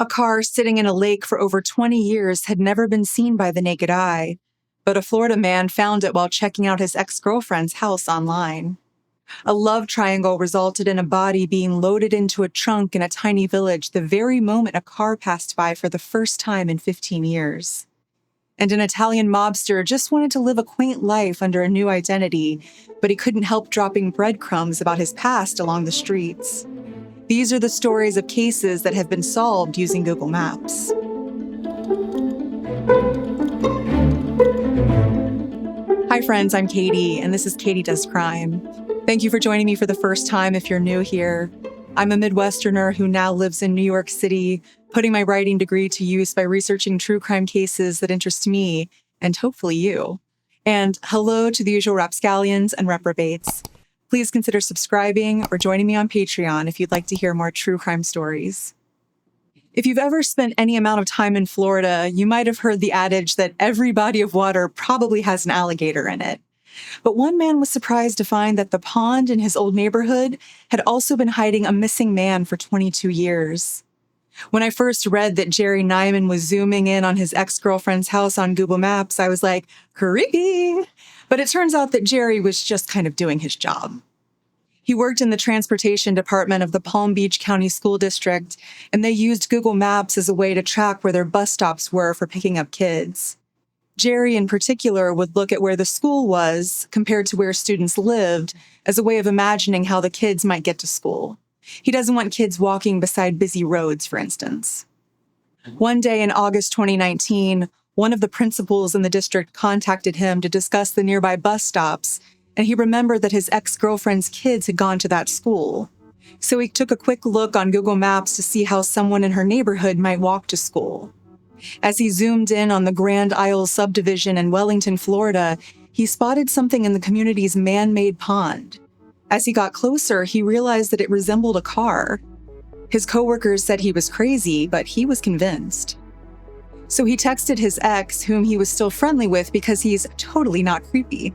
A car sitting in a lake for over 20 years had never been seen by the naked eye, but a Florida man found it while checking out his ex-girlfriend's house online. A love triangle resulted in a body being loaded into a trunk in a tiny village the very moment a car passed by for the first time in 15 years. And an Italian mobster just wanted to live a quaint life under a new identity, but he couldn't help dropping breadcrumbs about his past along the streets. These are the stories of cases that have been solved using Google Maps. Hi friends, I'm Katie, and this is Katie Does Crime. Thank you for joining me for the first time if you're new here. I'm a Midwesterner who now lives in New York City, putting my writing degree to use by researching true crime cases that interest me, and hopefully you. And hello to the usual rapscallions and reprobates. Please consider subscribing or joining me on Patreon if you'd like to hear more true crime stories. If you've ever spent any amount of time in Florida, you might have heard the adage that every body of water probably has an alligator in it. But one man was surprised to find that the pond in his old neighborhood had also been hiding a missing man for 22 years. When I first read that Jerry Nyman was zooming in on his ex-girlfriend's house on Google Maps, I was like, creepy! But it turns out that Jerry was just kind of doing his job. He worked in the transportation department of the Palm Beach County School District, and they used Google Maps as a way to track where their bus stops were for picking up kids. Jerry, in particular, would look at where the school was compared to where students lived as a way of imagining how the kids might get to school. He doesn't want kids walking beside busy roads, for instance. One day in August 2019, one of the principals in the district contacted him to discuss the nearby bus stops, and he remembered that his ex-girlfriend's kids had gone to that school. So he took a quick look on Google Maps to see how someone in her neighborhood might walk to school. As he zoomed in on the Grand Isle subdivision in Wellington, Florida, he spotted something in the community's man-made pond. As he got closer, he realized that it resembled a car. His coworkers said he was crazy, but he was convinced. So he texted his ex, whom he was still friendly with because he's totally not creepy.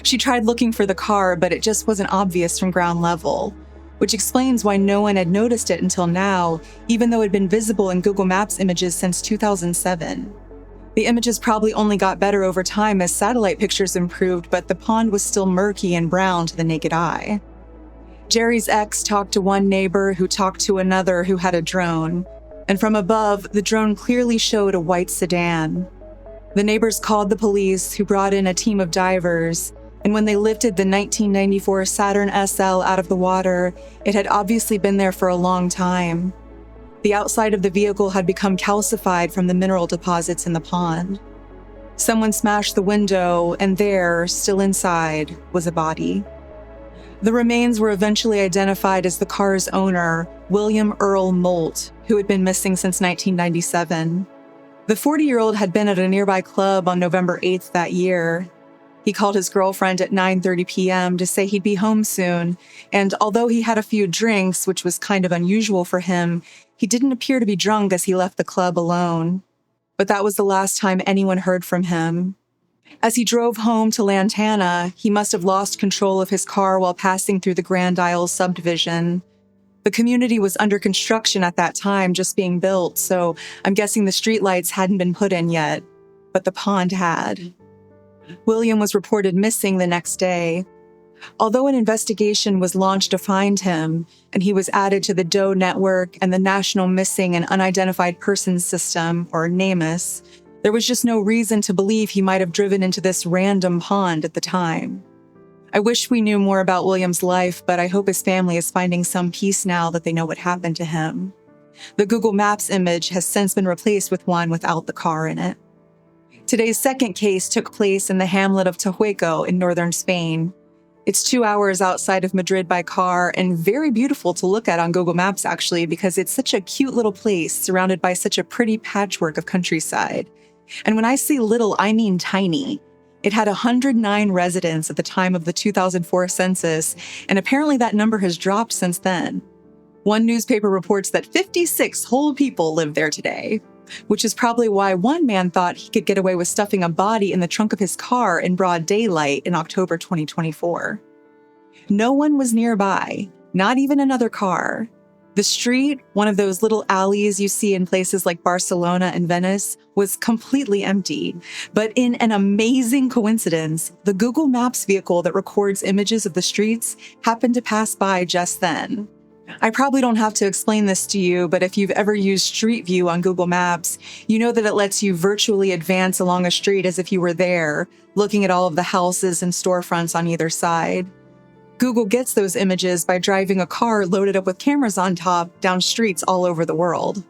She tried looking for the car, but it just wasn't obvious from ground level, which explains why no one had noticed it until now, even though it had been visible in Google Maps images since 2007. The images probably only got better over time as satellite pictures improved, but the pond was still murky and brown to the naked eye. Jerry's ex talked to one neighbor who talked to another who had a drone, and from above, the drone clearly showed a white sedan. The neighbors called the police, who brought in a team of divers, and when they lifted the 1994 Saturn SL out of the water, it had obviously been there for a long time. The outside of the vehicle had become calcified from the mineral deposits in the pond. Someone smashed the window, and there, still inside, was a body. The remains were eventually identified as the car's owner, William Earl Molt, who had been missing since 1997. The 40-year-old had been at a nearby club on November 8th that year. He called his girlfriend at 9:30 p.m. to say he'd be home soon, and although he had a few drinks, which was kind of unusual for him, he didn't appear to be drunk as he left the club alone. But that was the last time anyone heard from him. As he drove home to Lantana, he must have lost control of his car while passing through the Grand Isle subdivision. The community was under construction at that time, just being built, so I'm guessing the streetlights hadn't been put in yet, but the pond had. William was reported missing the next day. Although an investigation was launched to find him, and he was added to the DOE network and the National Missing and Unidentified Persons System, or NamUs, there was just no reason to believe he might have driven into this random pond at the time. I wish we knew more about William's life, but I hope his family is finding some peace now that they know what happened to him. The Google Maps image has since been replaced with one without the car in it. Today's second case took place in the hamlet of Tehueco in northern Spain. It's 2 hours outside of Madrid by car and very beautiful to look at on Google Maps, actually, because it's such a cute little place surrounded by such a pretty patchwork of countryside. And when I say little, I mean tiny. It had 109 residents at the time of the 2004 census, and apparently that number has dropped since then. One newspaper reports that 56 whole people live there today, which is probably why one man thought he could get away with stuffing a body in the trunk of his car in broad daylight in October 2024. No one was nearby, not even another car. The street, one of those little alleys you see in places like Barcelona and Venice, was completely empty. But in an amazing coincidence, the Google Maps vehicle that records images of the streets happened to pass by just then. I probably don't have to explain this to you, but if you've ever used Street View on Google Maps, you know that it lets you virtually advance along a street as if you were there, looking at all of the houses and storefronts on either side. Google gets those images by driving a car loaded up with cameras on top down streets all over the world.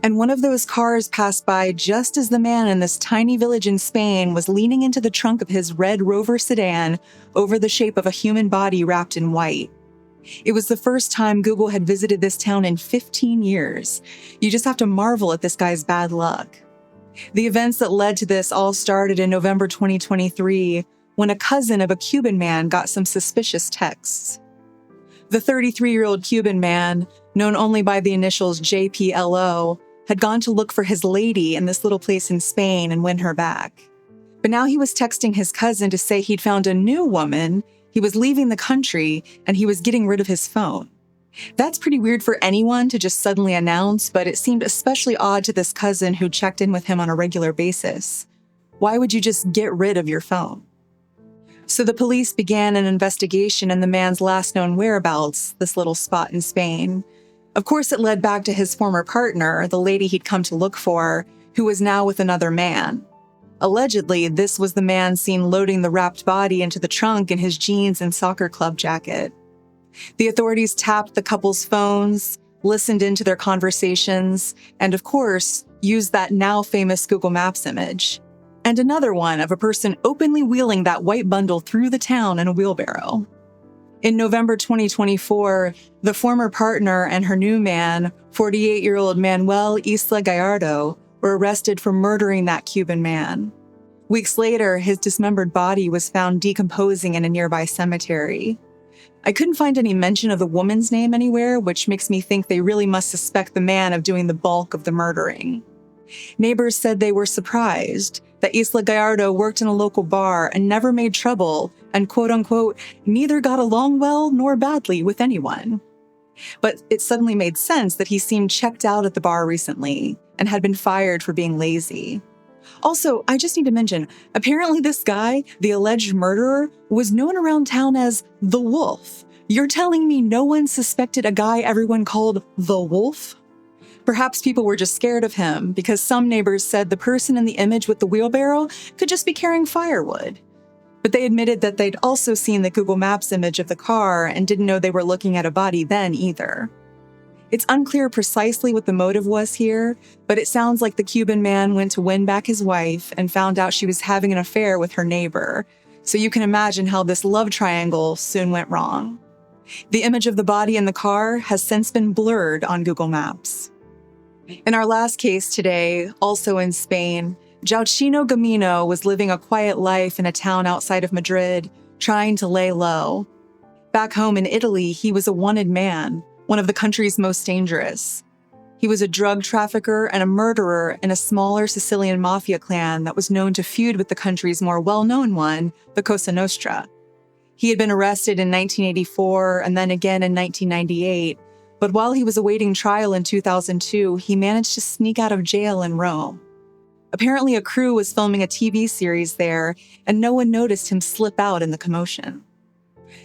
And one of those cars passed by just as the man in this tiny village in Spain was leaning into the trunk of his red Rover sedan over the shape of a human body wrapped in white. It was the first time Google had visited this town in 15 years. You just have to marvel at this guy's bad luck. The events that led to this all started in November 2023, when a cousin of a Cuban man got some suspicious texts. The 33-year-old Cuban man, known only by the initials JPLO, had gone to look for his lady in this little place in Spain and win her back. But now he was texting his cousin to say he'd found a new woman, he was leaving the country, and he was getting rid of his phone. That's pretty weird for anyone to just suddenly announce, but it seemed especially odd to this cousin who checked in with him on a regular basis. Why would you just get rid of your phone? So the police began an investigation in the man's last known whereabouts, this little spot in Spain. Of course, it led back to his former partner, the lady he'd come to look for, who was now with another man. Allegedly, this was the man seen loading the wrapped body into the trunk in his jeans and soccer club jacket. The authorities tapped the couple's phones, listened into their conversations, and of course, used that now famous Google Maps image. And another one of a person openly wheeling that white bundle through the town in a wheelbarrow. In November 2024, the former partner and her new man, 48-year-old Manuel Isla Gallardo, were arrested for murdering that Cuban man. Weeks later, his dismembered body was found decomposing in a nearby cemetery. I couldn't find any mention of the woman's name anywhere, which makes me think they really must suspect the man of doing the bulk of the murdering. Neighbors said they were surprised that Isla Gallardo worked in a local bar and never made trouble and, quote-unquote, neither got along well nor badly with anyone. But it suddenly made sense that he seemed checked out at the bar recently and had been fired for being lazy. Also, I just need to mention, apparently this guy, the alleged murderer, was known around town as the Wolf. You're telling me no one suspected a guy everyone called the Wolf? Perhaps people were just scared of him because some neighbors said the person in the image with the wheelbarrow could just be carrying firewood. But they admitted that they'd also seen the Google Maps image of the car and didn't know they were looking at a body then either. It's unclear precisely what the motive was here, but it sounds like the Cuban man went to win back his wife and found out she was having an affair with her neighbor. So you can imagine how this love triangle soon went wrong. The image of the body in the car has since been blurred on Google Maps. In our last case today, also in Spain, Joaquino Gamino was living a quiet life in a town outside of Madrid, trying to lay low. Back home in Italy, he was a wanted man, one of the country's most dangerous. He was a drug trafficker and a murderer in a smaller Sicilian mafia clan that was known to feud with the country's more well-known one, the Cosa Nostra. He had been arrested in 1984 and then again in 1998, but while he was awaiting trial in 2002, he managed to sneak out of jail in Rome. Apparently, a crew was filming a TV series there, and no one noticed him slip out in the commotion.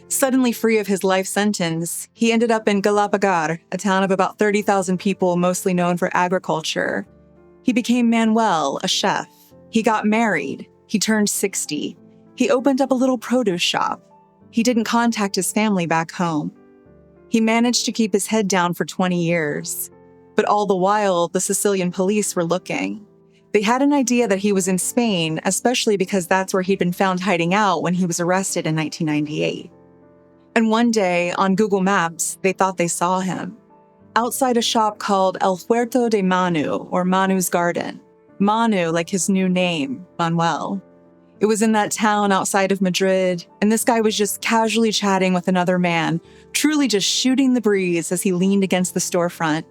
Suddenly free of his life sentence, he ended up in Galapagar, a town of about 30,000 people mostly known for agriculture. He became Manuel, a chef. He got married. He turned 60. He opened up a little produce shop. He didn't contact his family back home. He managed to keep his head down for 20 years. But all the while, the Sicilian police were looking. They had an idea that he was in Spain, especially because that's where he'd been found hiding out when he was arrested in 1998. And one day, on Google Maps, they thought they saw him. Outside a shop called El Huerto de Manu, or Manu's Garden. Manu, like his new name, Manuel. It was in that town outside of Madrid, and this guy was just casually chatting with another man, truly just shooting the breeze as he leaned against the storefront.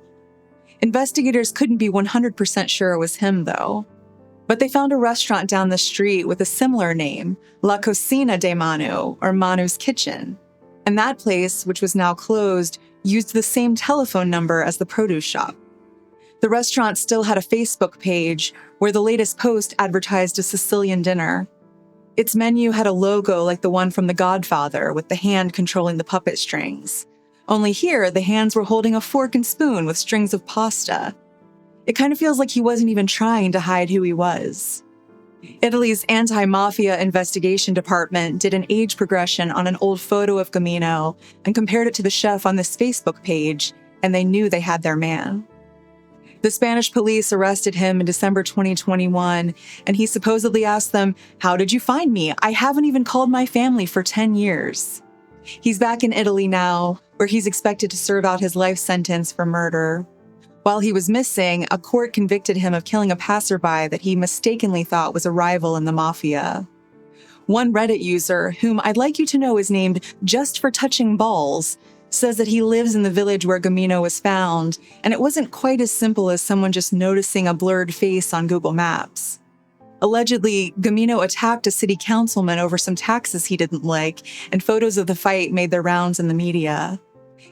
Investigators couldn't be 100% sure it was him, though. But they found a restaurant down the street with a similar name, La Cocina de Manu, or Manu's Kitchen. And that place, which was now closed, used the same telephone number as the produce shop. The restaurant still had a Facebook page where the latest post advertised a Sicilian dinner. Its menu had a logo like the one from The Godfather, with the hand controlling the puppet strings. Only here, the hands were holding a fork and spoon with strings of pasta. It kind of feels like he wasn't even trying to hide who he was. Italy's anti-mafia investigation department did an age progression on an old photo of Gamino and compared it to the chef on this Facebook page, and they knew they had their man. The Spanish police arrested him in December 2021, and he supposedly asked them, "How did you find me? I haven't even called my family for 10 years." He's back in Italy now, where he's expected to serve out his life sentence for murder. While he was missing, a court convicted him of killing a passerby that he mistakenly thought was a rival in the mafia. One Reddit user, whom I'd like you to know is named Just for Touching Balls, says that he lives in the village where Gamino was found, and it wasn't quite as simple as someone just noticing a blurred face on Google Maps. Allegedly, Gamino attacked a city councilman over some taxes he didn't like, and photos of the fight made their rounds in the media.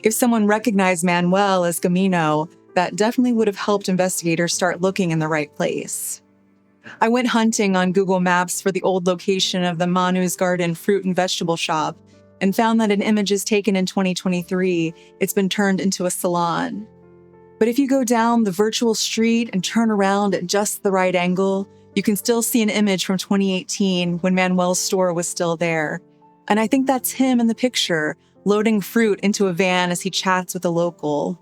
If someone recognized Manuel as Gamino, that definitely would have helped investigators start looking in the right place. I went hunting on Google Maps for the old location of the Manu's Garden fruit and vegetable shop, and found that in images taken in 2023, it's been turned into a salon. But if you go down the virtual street and turn around at just the right angle, you can still see an image from 2018 when Manuel's store was still there. And I think that's him in the picture, loading fruit into a van as he chats with a local.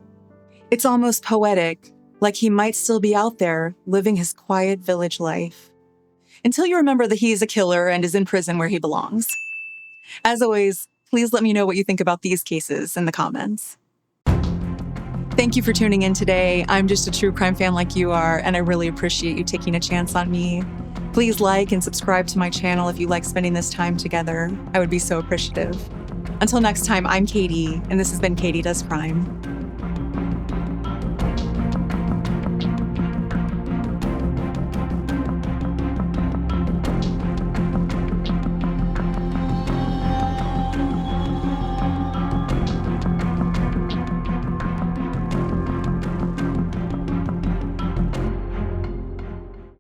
It's almost poetic, like he might still be out there living his quiet village life. Until you remember that he is a killer and is in prison where he belongs. As always, please let me know what you think about these cases in the comments. Thank you for tuning in today. I'm just a true crime fan like you are, and I really appreciate you taking a chance on me. Please like and subscribe to my channel if you like spending this time together. I would be so appreciative. Until next time, I'm Katie, and this has been Katie Does Crime.